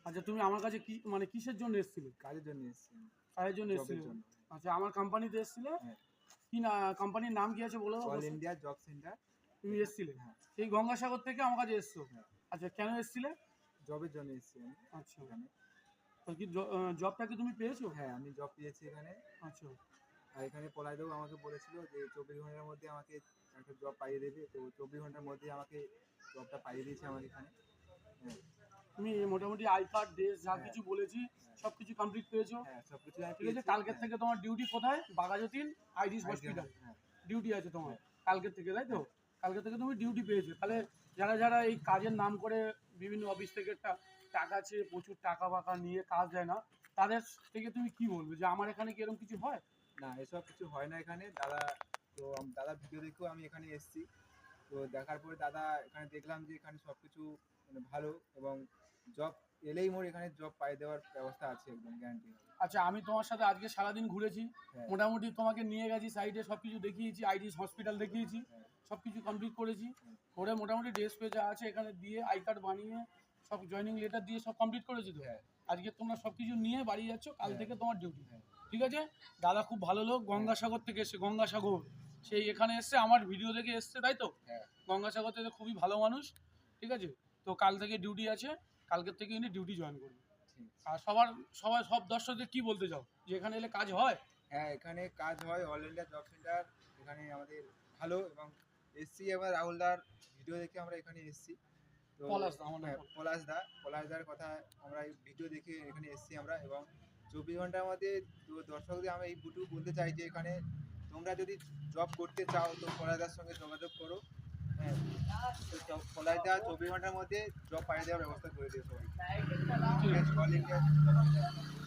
আচ্ছা, তুমি আমার কাছে কি মানে কিসের জন্য এসেছিলে? কাজের জন্য এসেছি। কাজের জন্য জবের এসেছিলে? জন্য। আচ্ছা, আমার কোম্পানিতে এসেছিলে? হ্যাঁ। কি না, কোম্পানির নাম কি আছে বলো তো? All India job centre. তুমি এসেছিলে? হ্যাঁ। সেই গঙ্গাসাগর থেকে আমার কাছে এসছো? হ্যাঁ। আচ্ছা, কেন এসেছিলে? জবের জন্য এসেছি আমি আচ্ছা, এখানে। তো কি জবটা কি তুমি পেয়েছো? হ্যাঁ, আমি জব পেয়েছি এখানে। আচ্ছা, আর এখানে পলাশবাবু আমাকে বলেছিল যে 24 ঘন্টার মধ্যে আমাকে একটা জব পাইয়ে দেবে। তো 24 ঘন্টার মধ্যেই আমাকে জবটা পাইয়ে দিয়েছে আমার এখানে। হ্যাঁ। তুমি মোটামুটি আই কার্ড, ড্রেস যা হ্যাঁ। কিছু বলেছি সব কিছু কমপ্লিট পেয়েছো? হ্যাঁ, সবকিছুই আমি ঠিক আছে, পেয়েছি। কালকের হ্যাঁ। থেকে তোমার ডিউটি কোথায়? বাঘাযতীন আইডিস আইডিয়া। হসপিটাল হ্যাঁ। ডিউটি আছে তোমার হ্যাঁ। কালকের থেকে, তাই তো? হ্যাঁ। কালকে থেকে তুমি ডিউটি পেয়েছো। তাহলে যারা যারা এই কাজের নাম করে বিভিন্ন অফিস থেকে টাকা চেয়ে প্রচুর টাকা বাকা নিয়ে কাজ দেয় না, তাদের থেকে তুমি কি বলবে যে আমার এখানে কি এরকম কিছু হয়? না, এসব কিছু হয় না এখানে দাদা। তো দাদার ভিডিও দেখেও আমি এখানে এসেছি। তো দেখার পরে দাদা এখানে দেখলাম যে এখানে সবকিছু মানে ভালো, এবং জব এলেই মোর এখানে জব পাইয়ে দেওয়ার ব্যবস্থা আছে, একদম গ্যারান্টি। আচ্ছা, আমি তোমার সাথে আজকে সারাদিন ঘুরেছি, হ্যাঁ। মোটামুটি তোমাকে নিয়ে গেছি সাইডে, সব কিছু দেখিয়েছি, আইডিস হসপিটাল দেখিয়েছি, হ্যাঁ। সব কিছু কমপ্লিট করেছি হুম। করে মোটামুটি ড্রেস পে যা আছে এখানে দিয়ে আই কার্ড বানিয়ে সব জয়েনিং লেটার দিয়ে সব কমপ্লিট করেছি তো। হ্যাঁ। আজকে তোমরা সব কিছু নিয়ে বাড়ি যাচ্ছ, কাল হ্যাঁ। থেকে তোমার ডিউটি। হ্যাঁ। ঠিক আছে, দাদা খুব ভালো লোক, গঙ্গাসাগর থেকে এসছে, গঙ্গাসাগর সেই এখানে এসছে, আমার ভিডিও দেখে এসছে, তাই তো? হ্যাঁ। গঙ্গাসাগর থেকে খুবই ভালো মানুষ। ঠিক আছে, তো কাল থেকে ডিউটি আছে, কালকের থেকে ইনি ডিউটি জয়েন করবে। ঠিক। আর সব দর্শকদের কি বলতে চাও যে এখানে এলে কাজ হয়? হ্যাঁ, এখানে কাজ হয়। অল ইন্ডিয়া জব সেন্টার এখানে আমাদের ভালো, এবং এসছি এবার রাহুলদার ভিডিও দেখে আমরা এখানে এসছি। তো পলাশদা, আমার নাম হ্যাঁ, পলাশদার কথা আমরা এই ভিডিও দেখে এখানে এসছি আমরা, এবং 24 ঘন্টার মধ্যে তো দর্শকদের আমি এইটুকু বলতে চাই যে এখানে তোমরা যদি জব করতে চাও তো পলাশদার সঙ্গে যোগাযোগ করো। হ্যাঁ, তো পলাশদা 24 ঘন্টার মধ্যে জব পাইয়ে দেওয়ার ব্যবস্থা করে দিও সবাই। ঠিক আছে। All India job centre.